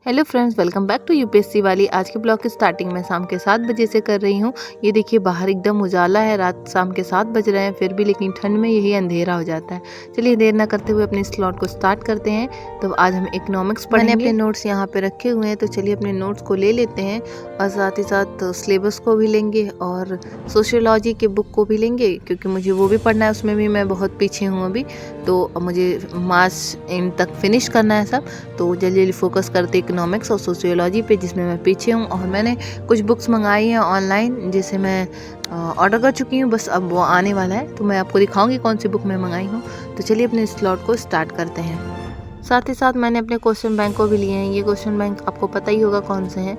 Hello friends, welcome back to UPSC वाली। आज के ब्लॉग की स्टार्टिंग मैं शाम के 7 बजे से कर रही हूँ। ये देखिए बाहर एकदम उजाला है, रात शाम के 7 बज रहे हैं फिर भी, लेकिन ठंड में यही अंधेरा हो जाता है। चलिए देर ना करते हुए अपने स्लॉट को स्टार्ट करते हैं। तो आज हम इकोनॉमिक्स पढ़ेंगे। मैंने अपने नोट्स यहाँ पे रखे हुए हैं, तो चलिए अपने नोट्स को ले लेते हैं और साथ ही साथ सिलेबस को भी लेंगे और सोशियोलॉजी के बुक को भी लेंगे, क्योंकि मुझे वो भी पढ़ना है। उसमें भी मैं बहुत पीछे हूँ अभी, तो मुझे मार्च एंड तक फिनिश करना है सब। तो जल्दी जल्दी फोकस करते इकोनॉमिक्स और सोशियोलॉजी पे, जिसमें मैं पीछे हूँ। और मैंने कुछ बुक्स मंगाई हैं ऑनलाइन, जिसे मैं ऑर्डर कर चुकी हूँ, बस अब वो आने वाला है। तो मैं आपको दिखाऊंगी कौन सी बुक मैं मंगाई हूँ। तो चलिए अपने स्लॉट को स्टार्ट करते हैं। साथ ही साथ मैंने अपने क्वेश्चन बैंक को भी लिए हैं। ये क्वेश्चन बैंक आपको पता ही होगा कौन से हैं।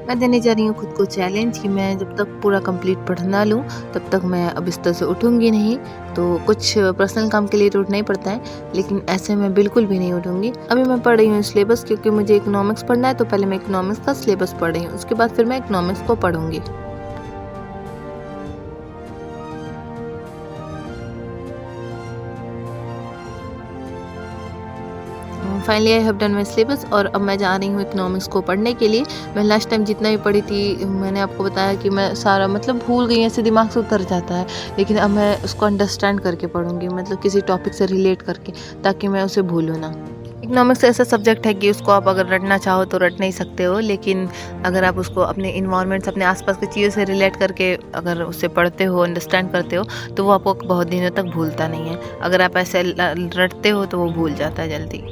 मैं देने जा रही हूँ खुद को चैलेंज कि मैं जब तक पूरा कंप्लीट पढ़ ना लूँ तब तक मैं अब बिस्तर से उठूँगी नहीं। तो कुछ पर्सनल काम के लिए तो उठना ही पड़ता है, लेकिन ऐसे मैं बिल्कुल भी नहीं उठूँगी। अभी मैं पढ़ रही हूँ सिलेबस, क्योंकि मुझे इकोनॉमिक्स पढ़ना है। तो पहले मैं इकोनॉमिक्स का सिलेबस पढ़ रही हूँ, उसके बाद फिर मैं इकोनॉमिक्स को पढ़ूँगी। Finally I have done my syllabus और अब मैं जा रही हूँ इकोनॉमिक्स को पढ़ने के लिए। मैं लास्ट टाइम जितना भी पढ़ी थी, मैंने आपको बताया कि मैं सारा मतलब भूल गई, ऐसे दिमाग से उतर जाता है। लेकिन अब मैं उसको अंडरस्टैंड करके पढ़ूंगी, मतलब किसी टॉपिक से रिलेट करके, ताकि मैं उसे भूलूँ ना। इकोनॉमिक्स ऐसा सब्जेक्ट है कि उसको आप अगर रटना चाहो तो रट नहीं सकते हो, लेकिन अगर आप उसको अपने इन्वायरमेंट से, अपने आसपास की चीज़ों से रिलेट करके अगर उससे पढ़ते हो, अंडरस्टैंड करते हो, तो वो आपको बहुत दिनों तक भूलता नहीं है। अगर आप ऐसे रटते हो तो वो भूल जाता है जल्दी।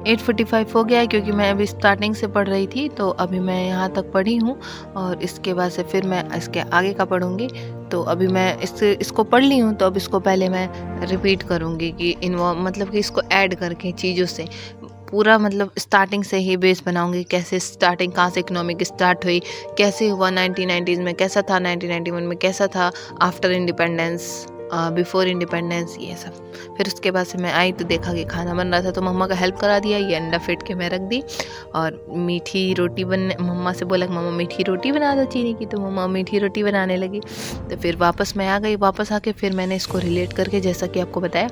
8:45 हो गया है, क्योंकि मैं अभी स्टार्टिंग से पढ़ रही थी। तो अभी मैं यहाँ तक पढ़ी हूँ और इसके बाद से फिर मैं इसके आगे का पढ़ूँगी। तो अभी मैं इसको पढ़ ली हूँ, तो अब इसको पहले मैं रिपीट करूँगी कि मतलब कि इसको ऐड करके चीज़ों से पूरा, मतलब स्टार्टिंग से ही बेस बनाऊंगी। कैसे स्टार्टिंग, कहाँ से इकोनॉमिक स्टार्ट हुई, कैसे हुआ 1990s में, कैसा था 1991 में, कैसा था आफ्टर इंडिपेंडेंस, बिफोर इंडिपेंडेंस, ये सब। फिर उसके बाद से मैं आई तो देखा कि खाना बन रहा था, तो मम्मा का हेल्प करा दिया। ये अंडा फेंट के मैं रख दी और मीठी रोटी मम्मा से बोला कि मम्मा मीठी रोटी बना दो चीनी की, तो मम्मा मीठी रोटी बनाने लगी। तो फिर वापस मैं आ गई। वापस आके फिर मैंने इसको रिलेट करके, जैसा कि आपको बताया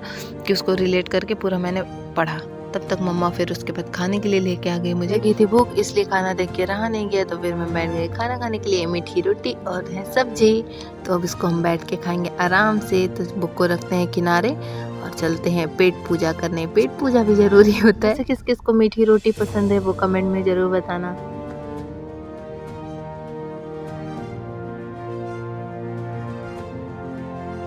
कि उसको रिलेट करके पूरा मैंने पढ़ा। तब तक मम्मा फिर उसके बाद खाने के लिए लेके आ गई। मुझे लगी थी भूख, इसलिए खाना देख के रहा नहीं गया। तो फिर मैं बैठ गई खाना खाने के लिए। मीठी रोटी और है सब्जी। तो अब इसको हम बैठ के खाएंगे आराम से। तो बुक को रखते हैं किनारे और चलते हैं पेट पूजा करने। पेट पूजा भी जरूरी होता है। किस किस को मीठी रोटी पसंद है वो कमेंट में जरूर बताना।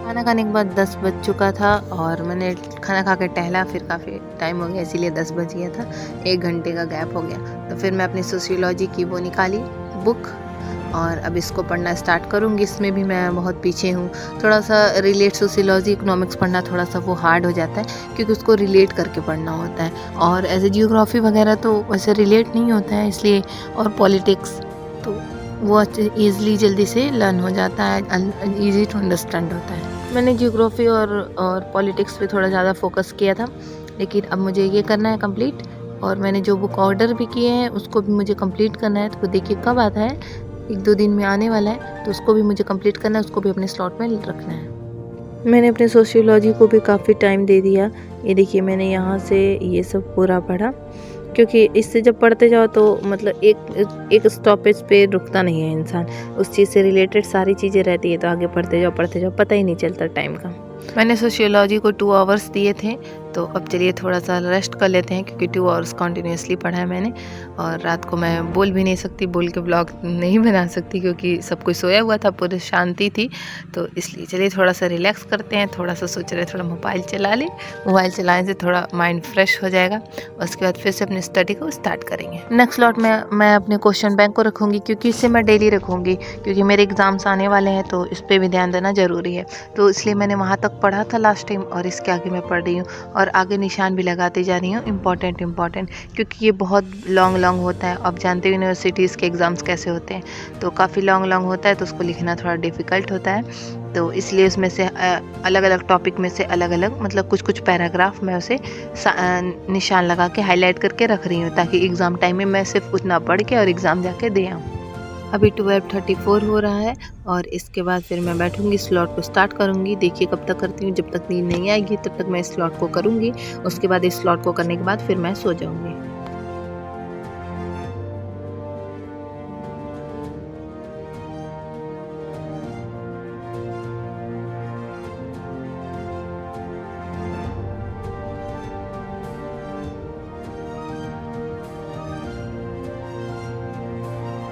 खाना खाने के बाद 10 बज चुका था और मैंने खाना खा के टहला। फिर काफ़ी टाइम हो गया, इसीलिए 10 बज गया था। 1 घंटे का गैप हो गया। तो फिर मैं अपनी सोशियोलॉजी की वो निकाली बुक और अब इसको पढ़ना स्टार्ट करूँगी। इसमें भी मैं बहुत पीछे हूँ। थोड़ा सा रिलेट, सोशियोलॉजी इकोनॉमिक्स पढ़ना थोड़ा सा वो हार्ड हो जाता है, क्योंकि उसको रिलेट करके पढ़ना होता है। और एज ए जियोग्राफी वगैरह तो वैसे रिलेट नहीं होता है, इसलिए। और पॉलिटिक्स तो वो ईज़िली जल्दी से लर्न हो जाता है, ईजी टू अंडरस्टैंड होता है। मैंने जियोग्राफी और पॉलिटिक्स पे थोड़ा ज़्यादा फोकस किया था, लेकिन अब मुझे ये करना है कंप्लीट। और मैंने जो बुक ऑर्डर भी किए हैं उसको भी मुझे कंप्लीट करना है। तो देखिए कब आता है, 1-2 दिन में आने वाला है। तो उसको भी मुझे कंप्लीट करना है, उसको भी अपने स्लॉट में रखना है। मैंने अपने सोशियोलॉजी को भी काफ़ी टाइम दे दिया। ये देखिए मैंने यहाँ से ये सब पूरा पढ़ा, क्योंकि इससे जब पढ़ते जाओ तो मतलब एक स्टॉपेज पे रुकता नहीं है इंसान। उस चीज़ से रिलेटेड सारी चीज़ें रहती है, तो आगे पढ़ते जाओ, पता ही नहीं चलता टाइम का। मैंने सोशियोलॉजी को 2 आवर्स दिए थे। तो अब चलिए थोड़ा सा रेस्ट कर लेते हैं, क्योंकि 2 आवर्स कॉन्टीन्यूसली पढ़ा है मैंने। और रात को मैं बोल भी नहीं सकती, बोल के ब्लॉग नहीं बना सकती, क्योंकि सब कुछ सोया हुआ था, पूरी शांति थी। तो इसलिए चलिए थोड़ा सा रिलैक्स करते हैं। थोड़ा सा सोच रहे थोड़ा मोबाइल चला लें। मोबाइल चलाने से थोड़ा माइंड फ्रेश हो जाएगा। उसके बाद फिर से अपनी स्टडी को स्टार्ट करेंगे। नेक्स्ट स्लॉट में मैं अपने क्वेश्चन बैंक को रखूँगी, क्योंकि इससे मैं डेली रखूँगी, क्योंकि मेरे एग्ज़ाम्स आने वाले हैं। तो इस पर भी ध्यान देना ज़रूरी है। तो इसलिए मैंने वहाँ तक पढ़ा था लास्ट टाइम, और इसके आगे मैं पढ़ रही हूँ। और आगे निशान भी लगाते जा रही हूँ, इम्पॉर्टेंट, क्योंकि ये बहुत लॉन्ग होता है। आप जानते हो यूनिवर्सिटीज़ के एग्ज़ाम्स कैसे होते हैं, तो काफ़ी लॉन्ग होता है। तो उसको लिखना थोड़ा डिफ़िकल्ट होता है। तो इसलिए उसमें से अलग अलग टॉपिक में से अलग अलग, मतलब कुछ पैराग्राफ मैं उसे निशान लगा के हाईलाइट करके रख रही हूँ, ताकि एग्ज़ाम टाइम में मैं सिर्फ उतना पढ़ के और एग्ज़ाम जाके दे आऊँ। अभी 12:34 हो रहा है और इसके बाद फिर मैं बैठूंगी, स्लॉट को स्टार्ट करूंगी। देखिए कब तक करती हूँ, जब तक नींद नहीं आएगी तब तक मैं इस स्लॉट को करूंगी। उसके बाद इस स्लॉट को करने के बाद फिर मैं सो जाऊंगी।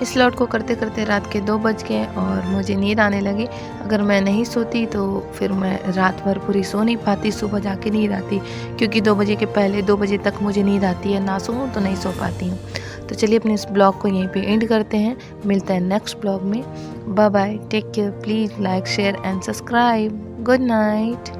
इस स्लॉट को करते करते रात के 2 बज गए और मुझे नींद आने लगी। अगर मैं नहीं सोती तो फिर मैं रात भर पूरी सो नहीं पाती, सुबह जाके नींद आती, क्योंकि 2 बजे के पहले 2 बजे तक मुझे नींद आती है, ना सोऊं तो नहीं सो पाती हूँ। तो चलिए अपने इस ब्लॉग को यहीं पे एंड करते हैं। मिलते हैं नेक्स्ट ब्लॉग में। Bye bye, take care, please like share and subscribe. Good night.